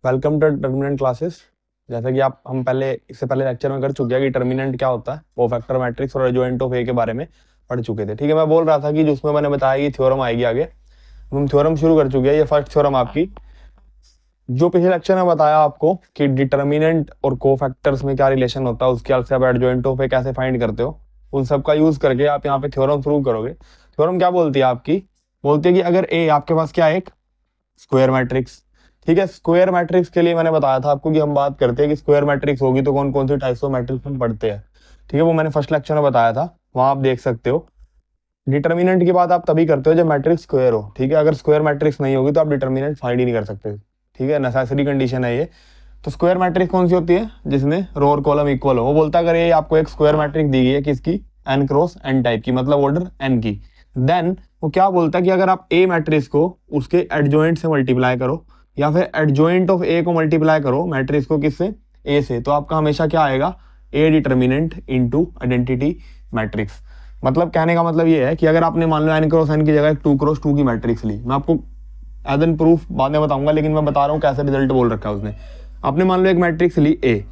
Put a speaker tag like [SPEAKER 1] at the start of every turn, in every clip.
[SPEAKER 1] Welcome to टर्मिनेंट classes. जैसा कि हम इससे पहले लेक्चर में कर चुके हैं कि टर्मिनेंट क्या होता है, कोफैक्टर मैट्रिक्स और एडजॉइंट ऑफ ए के बारे में पढ़ चुके थे। ठीक है, मैं बोल रहा था कि जिसमें मैंने बताया कि थ्योरम आएगी आगे, हम थ्योरम शुरू कर चुके हैं। ये फर्स्ट थ्योरम आपकी, जो पिछले लेक्चर में बताया आपको कि डिटर्मिनेंट और कोफैक्टर्स में क्या रिलेशन होता है, उसके अलग आप एडजॉइंट ऑफ ए कैसे फाइंड करते हो, उन सब का यूज करके आप यहाँ पे थ्योरम प्रूव करोगे। थ्योरम क्या बोलती है आपकी, बोलती है कि अगर ए आपके पास क्या है, एक स्क्वायर मैट्रिक्स। ठीक है, स्क्वायर मैट्रिक्स के लिए मैंने बताया था आपको कि हम बात करते हैं कि स्क्वायर मैट्रिक्स होगी तो कौन कौन सी टाइप्स ऑफ मैट्रिक्स हम पढ़ते हैं। ठीक है, वो मैंने फर्स्ट लेक्चर में बताया था, वहां आप देख सकते हो। डिटर्मिनेंट की बात आप तभी करते हो जब मैट्रिक्स स्क्वायर हो। ठीक है, अगर स्क्वायर मैट्रिक्स नहीं होगी तो आप डिटर्मिनेंट फाइंड ही नहीं कर सकते। ठीक है, नेसेसरी कंडीशन है ये। तो स्क्वायर मैट्रिक्स कौन सी होती है, जिसमें रो और कॉलम इक्वल हो। वो बोलता है अगर ये आपको एक स्क्वायर मैट्रिक्स दी गई है, किसकी, एन क्रॉस एन टाइप की, मतलब ऑर्डर एन की, देन वो क्या बोलता है कि अगर आप ए मैट्रिक्स को उसके एडजॉइंट से मल्टीप्लाई करो या फिर एडजॉइंट ऑफ ए को मल्टीप्लाई करो मैट्रिक्स को, किससे, ए से, तो आपका हमेशा क्या आएगा, ए डिटर्मिनेंट इनटू आइडेंटिटी मैट्रिक्स। मतलब कहने का मतलब ये है कि अगर आपने मान लो एन क्रॉस एन की जगह 2 क्रॉस 2 की मैट्रिक्स ली, मैं आपको एज एन प्रूफ बाद में बताऊंगा, लेकिन मैं बता रहा हूँ कैसे रिजल्ट बोल रखा है उसने। आपने मान लो एक मैट्रिक्स ली ए,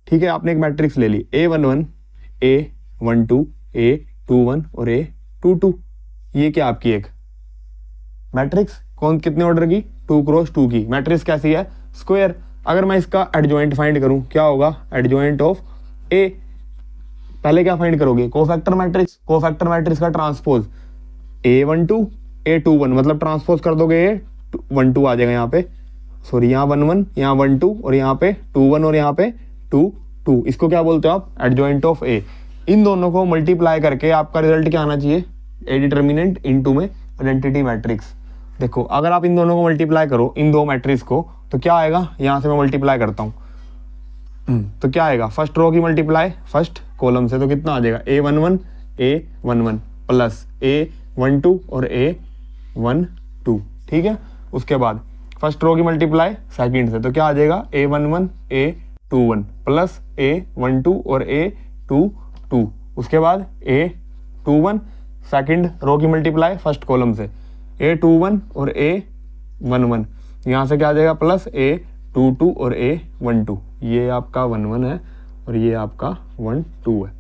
[SPEAKER 1] ठीक है, आपने एक मैट्रिक्स ले ली A11, A12, A21 और A22। ये क्या आपकी एक मैट्रिक्स कौन, कितने ऑर्डर की, 2 क्रॉस 2 की। मैट्रिक्स कैसी है, स्क्वायर। अगर मैं इसका एडजॉइंट फाइंड करूं, क्या होगा, एडजॉइंट ऑफ ए। पहले क्या फाइंड करोगे, कोफैक्टर मैट्रिक्स। कोफैक्टर मैट्रिक्स का ट्रांसपोज A12, A21, मतलब ट्रांसपोज कर दोगे A12 आ जाएगा यहाँ पे, सॉरी यहाँ 11, यहाँ 12 और यहाँ पे 21 और यहाँ पे 2। इसको क्या बोलते हो आप, एडजॉइंट ऑफ ए। इन दोनों को मल्टीप्लाई करके आपका रिजल्ट क्या आना चाहिए, ए डिटर्मिनेंट इनटू में आइडेंटिटी मैट्रिक्स। देखो अगर आप इन दोनों को मल्टीप्लाई करो, इन दो मैट्रिक्स को, तो क्या आएगा, यहाँ से मैं मल्टीप्लाई करता हूँ तो क्या आएगा, फर्स्ट रो की मल्टीप्लाई फर्स्ट कॉलम से, तो कितना आ जाएगा, A11 प्लस A12 और A12। ठीक है, उसके बाद फर्स्ट रो की मल्टीप्लाई सेकंड से, तो क्या आ जाएगा, A11 A21 प्लस A12 और A22। उसके बाद A21 सेकंड रो की मल्टीप्लाई फर्स्ट कॉलम से, A21 और A11, यहाँ से क्या आ जाएगा, प्लस A22 और A12। ये आपका 11 है और ये आपका 12 है।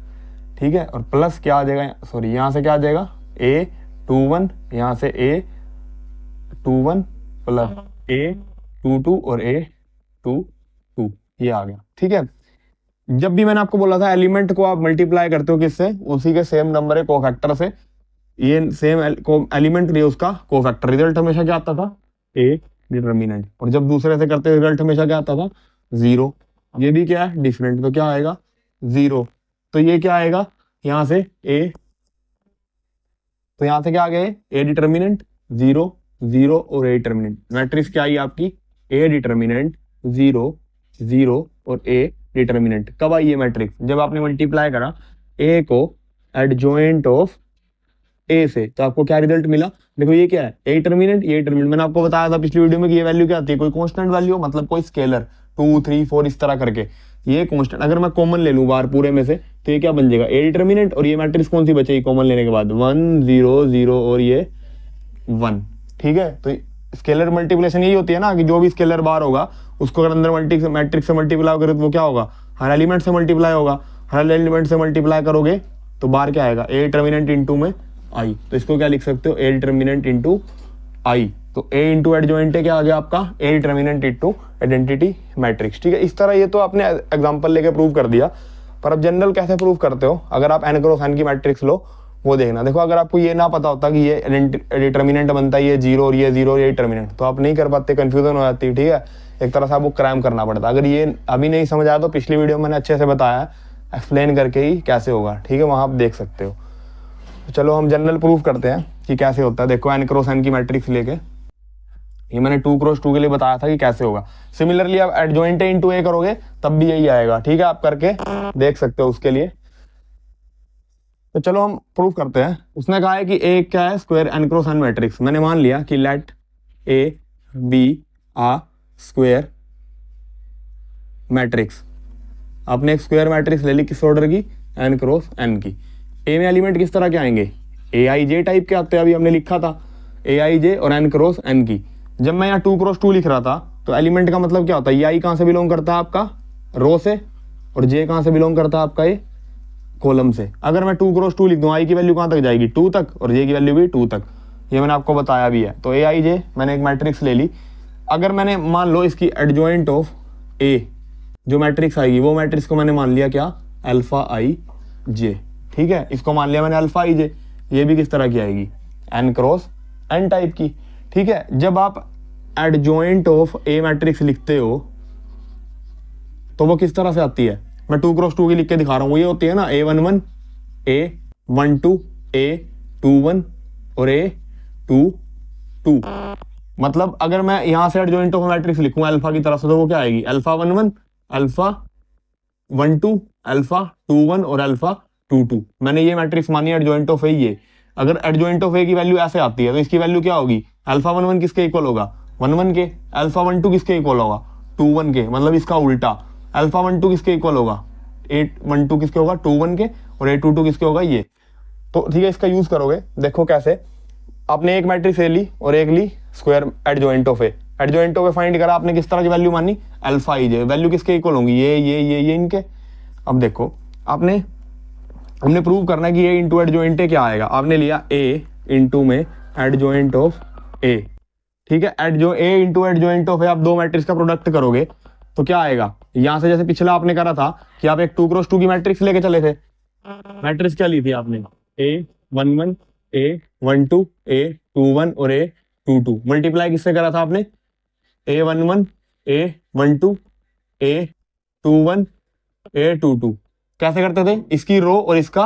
[SPEAKER 1] ठीक है, और प्लस क्या आ जाएगा, सॉरी यहाँ से क्या आ जाएगा, A21, यहाँ से A21 प्लस A22 और A22, ये आ गया। ठीक है, जब भी मैंने आपको बोला था एलिमेंट को आप मल्टीप्लाई करते हो किससे, उसी के सेम नंबर है कोफैक्टर से, ये सेम एलिमेंट लिए उसका कोफैक्टर, रिजल्ट हमेशा क्या आता था, ए डिटर्मिनेंट। और जब दूसरे से करते रिजल्ट हमेशा क्या आता था, 0। ये भी क्या है, डिफरेंट, तो क्या आएगा, 0। तो ये क्या आएगा, यहाँ से ए, तो यहाँ से क्या आ गया, ए डिटर्मिनेंट 0 0 और ए डिटर्मिनेंट। मैट्रिक्स क्या आई आपकी, ए डिटर्मिनेंट 0 0 और ए डिटर्मिनेंट। कब आई ये मैट्रिक्स, जब आपने मल्टीप्लाई करा ए को एडजॉइंट ऑफ ए से, तो आपको क्या रिजल्ट मिला। देखो ये क्या है, ए डिटर्मिनेंट, ये डिटर्मिनेंट। मैंने आपको बताया था पिछली वीडियो में कि ये वैल्यू क्या आती है, कोई कांस्टेंट वैल्यू, मतलब कोई स्केलर 2 3 4 इस तरह करके, ये कांस्टेंट। अगर मैं कॉमन ले लूं बाहर पूरे में से, तो ये क्या बन जाएगा, ए डिटर्मिनेंट। और ये मैट्रिक्स कौन सी बचेगी कॉमन लेने के बाद, 1 0 0 और ये 1। ठीक है, तो स्केलर मल्टीप्लिकेशन यही होती है ना, कि जो भी स्केलर बाहर होगा उसको अगर अंदर मैट्रिक्स से मल्टीप्लाई करोगे तो वो क्या होगा, हर एलिमेंट से मल्टीप्लाई होगा। हर एलिमेंट से मल्टीप्लाई करोगे तो बाहर क्या आएगा, ए डिटर्मिनेंट इनटू में आई। तो इसको क्या लिख सकते हो, ए डिटर्मिनेंट इनटू आई। तो ए इंटू एडजॉइंट क्या आ गया आपका, ए डिटर्मिनेंट इनटू आइडेंटिटी मैट्रिक्स। ठीक है, इस तरह ये तो आपने एग्जांपल लेके प्रूव कर दिया, पर अब जनरल कैसे प्रूव करते हो, अगर आप एन क्रॉस एन की मैट्रिक्स लो, वो देखना। देखो अगर आपको ये ना पता होता कि ये डिटर्मिनेंट बनता है ये 0 और ये 0 ये डिटर्मिनेंट, तो आप नहीं कर पाते, कंफ्यूजन हो जाती है। ठीक है, एक तरह से आपको क्रैम करना पड़ता। अगर ये अभी नहीं समझ आया तो पिछली वीडियो में मैंने अच्छे से बताया, एक्सप्लेन करके ही कैसे होगा। ठीक है, वहां आप देख सकते हो। तो चलो हम जनरल प्रूफ करते हैं कि कैसे होता है। देखो एन क्रॉस एन की मैट्रिक्स लेके, ये मैंने 2 क्रॉस 2 के लिए बताया था कि कैसे होगा। सिमिलरली आप एडजॉइंट इनटू ए करोगे तब भी यही आएगा। ठीक है, आप करके देख सकते हो उसके लिए। तो चलो हम प्रूफ करते हैं। उसने कहा है कि ए क्या है, square N cross N matrix. मैंने मान लिया कि let A be a square matrix. आपने एक स्क्वायर मैट्रिक्स ले ली, किस ऑर्डर की, एन क्रॉस एन की। ए में एलिमेंट किस तरह के आएंगे, ए आई जे टाइप के आते हैं, अभी हमने लिखा था ए आई जे और एन क्रॉस एन की। जब मैं यहाँ 2 क्रॉस 2 लिख रहा था तो एलिमेंट का मतलब क्या होता है, ये आई कहाँ से बिलोंग करता है आपका, रो से, और जे कहाँ से बिलोंग करता है आपका ये कॉलम से। अगर मैं 2 क्रॉस 2 लिख दूँ, आई की वैल्यू कहाँ तक जाएगी, 2 तक, और जे की वैल्यू भी 2 तक, ये मैंने आपको बताया भी है। तो ए आई जे मैंने एक मैट्रिक्स ले ली। अगर मैंने मान लो इसकी एडजॉइंट ऑफ ए जो मैट्रिक्स आएगी, वो मैट्रिक्स को मैंने मान लिया क्या, अल्फा आई जे, ठीक है, इसको मान लिया मैंने अल्फा आई जे। ये भी किस तरह की आएगी, एन क्रॉस एन टाइप की, ठीक है। जब आप एडजॉइंट ऑफ ए मैट्रिक्स लिखते हो तो वो किस तरह से आती है, मैं 2 क्रॉस 2 की लिख के दिखा रहा हूँ। ये होती है ना A11 A12 A21 और A22। मतलब अगर मैं यहां से एडजॉइंट ऑफ मैट्रिक्स लिखूं अल्फा की तरफ से, तो वो क्या आएगी, अल्फा 11 अल्फा 12 अल्फा 21 और अल्फा 22। मैंने ये मैट्रिक्स मानी एडजॉइंट ऑफ ए ये। अगर एडजॉइंट ऑफ ए की वैल्यू ऐसे आती है तो इसकी वैल्यू क्या होगी, अल्फा 11 किसके इक्वल होगा, 11 के, अल्फा 12 किसके इक्वल होगा, 21 के, मतलब इसका उल्टा, अल्फा 12 किसके इक्वल होगा, 812 किसके होगा, 21 के, और 822 किसके होगा, ये। तो ठीक है, इसका यूज करोगे, देखो कैसे। आपने एक मैट्रिक्स ए ली और एक ली square adjoint of A. Adjoint of A find करा आपने, किस तरह की वैल्यू मानी, अल्फा ई जे। वैल्यू किसके इक्वल होंगी, ये इनके। अब देखो हमने प्रूव करना है कि ए इंटू एडजॉइंट ए क्या आएगा। आपने लिया ए इंटू में एडजॉइंट ऑफ ए, ठीक है। ए इंटू एडजॉइंट ऑफ ए, आप दो मैट्रिक्स का प्रोडक्ट करोगे तो क्या आएगा, यहां से जैसे पिछला आपने करा था कि आप एक 2 क्रॉस 2 की मैट्रिक्स लेके चले थे। मैट्रिक्स क्या ली थी आपने, A11 A12 A21 और A22। मल्टीप्लाई किससे करा था आपने, A11 A12 A21 A22। कैसे करते थे, इसकी रो और इसका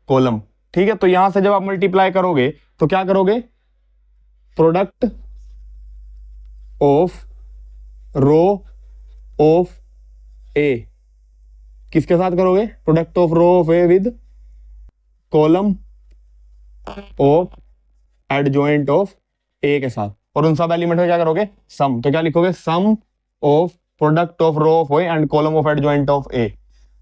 [SPEAKER 1] कॉलम, ठीक है। तो यहां से जब आप मल्टीप्लाई करोगे तो क्या करोगे, product of row of A किसके साथ करोगे, product of row of A with column of adjoint of A के साथ, और उन सब एलिमेंट में क्या करोगे, सम। तो क्या लिखोगे, sum of product of row of A and column of adjoint of A.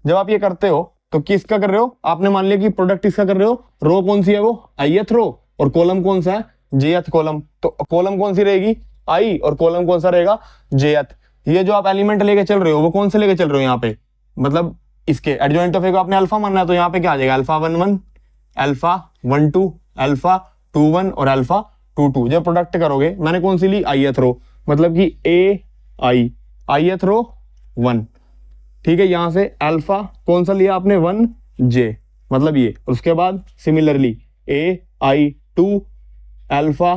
[SPEAKER 1] जब आप ये करते हो तो किसका कर रहे हो, आपने मान लिया कि प्रोडक्ट इसका कर रहे हो, रो कौन सी है वो ith रो, और कॉलम कौन सा है jth कॉलम। तो कॉलम कौन सी रहेगी i, और कॉलम कौन सा रहेगा jth। ये जो आप एलिमेंट लेके चल रहे हो वो कौन से लेके चल रहे हो यहाँ पे, मतलब इसके एडजॉइंट ऑफ ए को आपने अल्फा मानना है, तो यहाँ पे क्या आ जाएगा, अल्फा 11 अल्फा 12 अल्फा 21 और अल्फा 22। जब प्रोडक्ट करोगे, मैंने कौन सी ली, ith रो, मतलब कि ith रो 1, ठीक है। यहां से अल्फा कौन सा लिया आपने, 1j, मतलब ये। और उसके बाद सिमिलरली ai2 अल्फा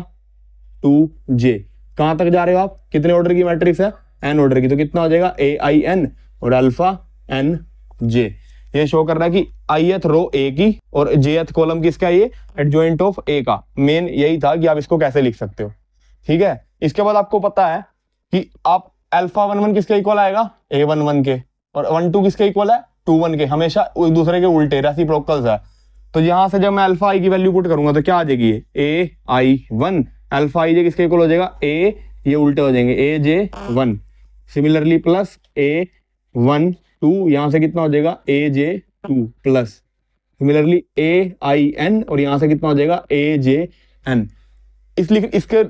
[SPEAKER 1] 2j। कहां तक जा रहे हो आप, कितने ऑर्डर की मैट्रिक्स है, n ऑर्डर की, तो कितना हो जाएगा ain और अल्फा nj। ये शो कर रहा है कि ith रो a की और jth कॉलम किसका, ये एडजॉइंट ऑफ a का। मेन यही था कि आप इसको कैसे लिख सकते हो, ठीक है। इसके बाद आपको पता है कि आप अल्फा 11 किसके इक्वल आएगा, a11 के, और 12 किसके इक्वल है, 21 के, हमेशा एक दूसरे के उल्टे, रेसिप्रोकल्स है। तो यहां से जब मैं अल्फा आई की वैल्यू पुट करूंगा तो क्या आ जाएगी, ai1 अल्फा आई जे किसके इक्वल हो जाएगा, a, ये उल्टे हो जाएंगे aj1, सिमिलरली प्लस a12, यहां से कितना हो जाएगा aj2 प्लस सिमिलरली ain, और यहां से कितना हो जाएगा ajn। इसके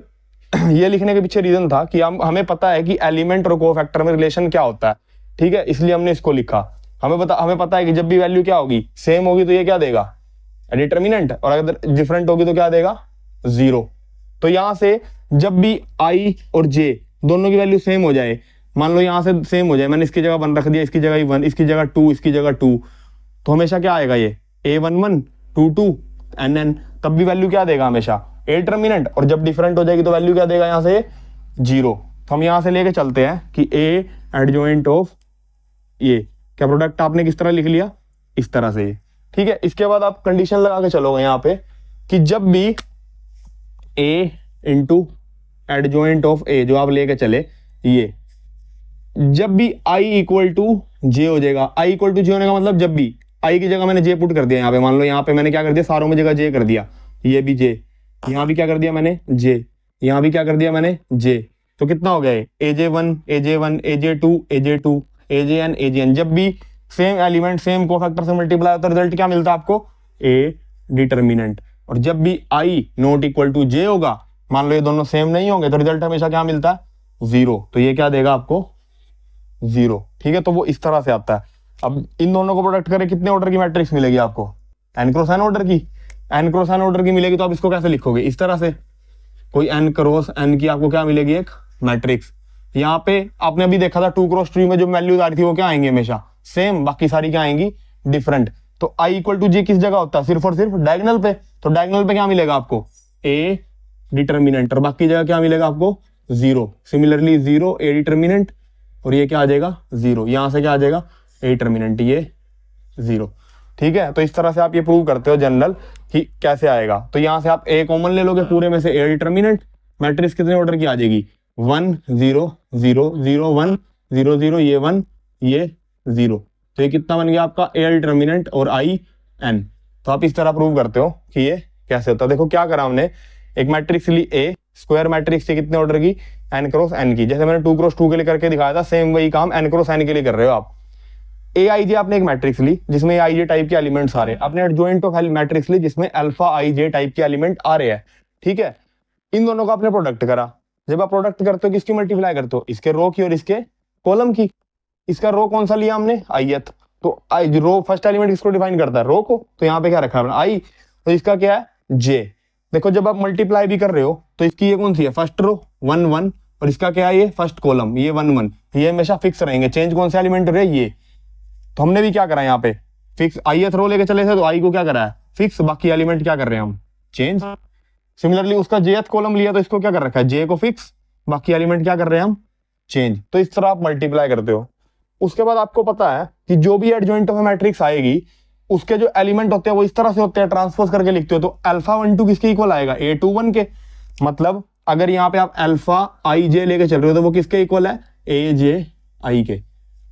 [SPEAKER 1] ये लिखने के पीछे रीजन था कि हमें पता है कि एलिमेंट और कोफैक्टर में रिलेशन क्या होता है, ठीक है, इसलिए हमने इसको लिखा। हमें पता है कि जब भी वैल्यू क्या होगी, सेम होगी तो ये क्या देगा, डिटर्मिनेंट, और अगर डिफरेंट होगी तो क्या देगा, 0। तो यहां से जब भी i और j दोनों की वैल्यू सेम हो जाए, मान लो यहां से सेम हो जाए, मैंने इसकी जगह 1 रख दिया, इसकी जगह 1, इसकी जगह 2, इसकी जगह 2, तो हमेशा क्या आएगा, ये a11 22 nn, तब भी वैल्यू क्या देगा, हमेशा ए डिटर्मिनेंट। और जब डिफरेंट हो जाएगी तो वैल्यू क्या देगा, यहां से 0। तो हम यहां से लेके चलते हैं कि ए एडजॉइंट ऑफ ये क्या, प्रोडक्ट आपने किस तरह लिख लिया, इस तरह से, ठीक है। इसके बाद आप कंडीशन लगा के चलोगे यहाँ पे कि जब भी a इंटू एडजॉइंट ऑफ ए जो आप लेके चले, ये जब भी i इक्वल टू जे हो जाएगा। i इक्वल टू जे होने का मतलब जब भी i की जगह मैंने j पुट कर दिया, यहाँ पे मान लो यहाँ पे मैंने क्या कर दिया, सारों में जगह j कर दिया, ये भी j, यहाँ भी क्या कर दिया मैंने j, यहाँ भी क्या कर दिया मैंने j, तो कितना हो गया aj1 aj1 aj2 aj2 ajn ajn। जब भी सेम एलिमेंट सेम कोफैक्टर से मल्टीप्लाई होता है, रिजल्ट क्या मिलता है आपको, a डिटर्मिनेंट। और जब भी i not equal to j होगा, मान लो ये दोनों सेम नहीं होंगे, तो रिजल्ट हमेशा क्या मिलता है, 0, तो ये क्या देगा आपको 0। ठीक है, तो वो इस तरह से आता है। अब इन दोनों को प्रोडक्ट करें, कितने ऑर्डर की मैट्रिक्स मिलेगी आपको? n क्रॉस n ऑर्डर की। n क्रॉस n ऑर्डर की मिलेगी, तो आप इसको कैसे लिखोगे? इस तरह से, कोई n क्रॉस n की आपको क्या मिलेगी? एक मैट्रिक्स। यहाँ पे आपने अभी देखा था 2 क्रॉस 3 में जो वैल्यूज आ रही थी वो क्या आएंगी? हमेशा सेम, बाकी सारी क्या आएंगी? डिफरेंट। तो i इक्वल टू जे किस जगह होता है? सिर्फ और सिर्फ डायगोनल पे। तो डायगोनल पे क्या मिलेगा आपको? a डिटर्मिनेंट, और बाकी जगह क्या मिलेगा आपको? 0। सिमिलरली 0 a डिटर्मिनेंट, और ये क्या आ जाएगा? 0। यहां से क्या आ जाएगा? a डिटर्मिनेंट, ये 0। ठीक है, तो इस तरह से आप ये प्रूव करते हो जनरल कि कैसे आएगा। तो यहां से आप a कॉमन ले लोगे पूरे में से, a डिटर्मिनेंट, मैट्रिक्स कितने ऑर्डर की आ जाएगी? 1 0 0 0 1 0 0, ये 1 ये 0। तो ये कितना बन गया आपका? a डिटर्मिनेंट और i n। तो आप इस तरह प्रूव करते हो कि ये कैसे होता है। देखो क्या करा हमने, एक मैट्रिक्स ली a, स्क्वायर मैट्रिक्स थी कितने ऑर्डर की? n क्रॉस n की। जैसे मैंने 2 क्रॉस 2 के लिए करके दिखाया था, सेम वही काम n क्रॉस n के लिए कर रहे हो आप। aij आपने एक मैट्रिक्स ली जिसमें aij टाइप के एलिमेंट्स आ रहे हैं। आपने एडजॉइंट ऑफ मैट्रिक्स ली जिसमें अल्फा aij टाइप के एलिमेंट आ रहे हैं। ठीक है, इन दोनों का आपने प्रोडक्ट करा। जब आप प्रोडक्ट करते हो किसकी मल्टीप्लाई करते हो? इसके रो की और इसके कॉलम की। इसका रो कौन सा लिया हमने? ith। तो रो फर्स्ट एलिमेंट किसको डिफाइन करता है? रो को। तो यहाँ पे क्या रखा है आई, तो इसका क्या है? j। देखो जब आप मल्टीप्लाई भी कर रहे हो तो इसकी ये कौन सी है? फर्स्ट रो 1 1, और इसका क्या है? ये फर्स्ट कॉलम, ये 1 1। ये हमेशा फिक्स रहेंगे, चेंज कौन से एलिमेंट रहे? ये। तो हमने भी क्या करा यहाँ पे? फिक्स ith रो लेके चले थे, तो आई को क्या करा है? फिक्स। बाकी एलिमेंट क्या कर रहे हैं हम? चेंज। सिमिलरली उसका jth कॉलम लिया तो इसको क्या कर रखा है? j को फिक्स, बाकी एलिमेंट क्या कर रहे हैं हम? चेंज। तो इस तरह आप मल्टीप्लाई करते हो। उसके बाद आपको पता है कि जो भी एडजॉइंट ऑफ मैट्रिक्स आएगी उसके जो एलिमेंट होते हैं वो इस तरह से होते हैं, ट्रांसपोज करके लिखते हो। तो अल्फा 1 2 किसके इक्वल आएगा? a21 के। मतलब अगर यहाँ पे आप अल्फा आई जे लेके चल रहे हो तो वो किसके इक्वल है? ए जे आई के।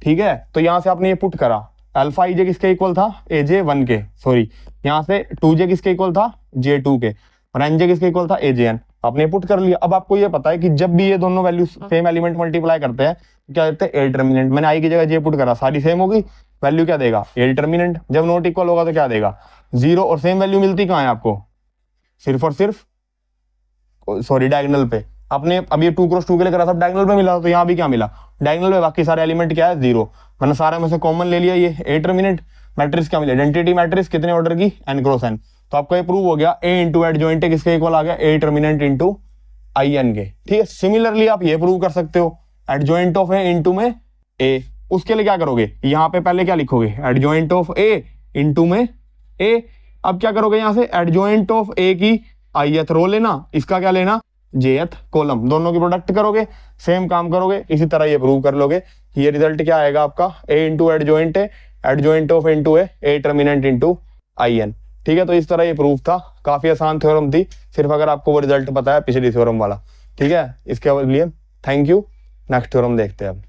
[SPEAKER 1] ठीक है, तो यहां से आपने ये पुट करा, अल्फा आई जे किसके इक्वल था? ए जे 1 के, सॉरी यहां से 2j किसके इक्वल था? j2 के, और nj किसके इक्वल था? ए जे एन। आपने पुट कर लिया। अब आपको ये पता है कि जब भी ये दोनों वैल्यू सेम एलिमेंट मल्टीप्लाई करते हैं क्या देते हैं? ए डिटर्मिनेंट। मैंने आई की जगह जे पुट करा, सारी सेम होगी, वैल्यू क्या देगा? ए डिटर्मिनेंट। जब नॉट इक्वल होगा तो क्या देगा? 0। और सेम वैल्यू मिलती कहाँ है आपको? सिर्फ और सिर्फ सॉरी डायगोनल पे। आपने अब ये 2 क्रॉस 2 के लिए करा था, डायगोनल पे मिला, तो यहाँ भी क्या मिला? डायगोनल पे। बाकी सारे एलिमेंट क्या है? 0। मैंने सारे में से कॉमन ले लिया, ये ए डिटर्मिनेंट। मैट्रिक्स क्या मिला? आइडेंटिटी मैट्रिक्स कितने ऑर्डर की? n cross n। तो आपको ये प्रूव हो गया ए इंटू एडजॉइंट किसके इक्वल आ गया? A determinant into I N के। ठीक है, सिमिलरली आप ये प्रूव कर सकते हो एडजॉइंट ऑफ ए इंटू में ए। उसके लिए क्या करोगे? यहाँ पे पहले क्या लिखोगे? एडजॉइंट ऑफ ए इंटू में ए। अब क्या करोगे? यहाँ से एडजॉइंट ऑफ ए की ith रो लेना, इसका क्या लेना? jth column. दोनों की प्रोडक्ट करोगे, सेम काम करोगे, इसी तरह ये प्रूव कर लोगे कि ये रिजल्ट क्या आएगा आपका? a इंटू एडजॉइंट है, adjoint of into A determinant into I N. ठीक है, तो इस तरह ये प्रूफ था। काफी आसान थ्योरम थी, सिर्फ अगर आपको वो रिजल्ट पता है पिछली थ्योरम वाला। ठीक है, इसके लिए थैंक यू। नेक्स्ट थ्योरम देखते हैं अब।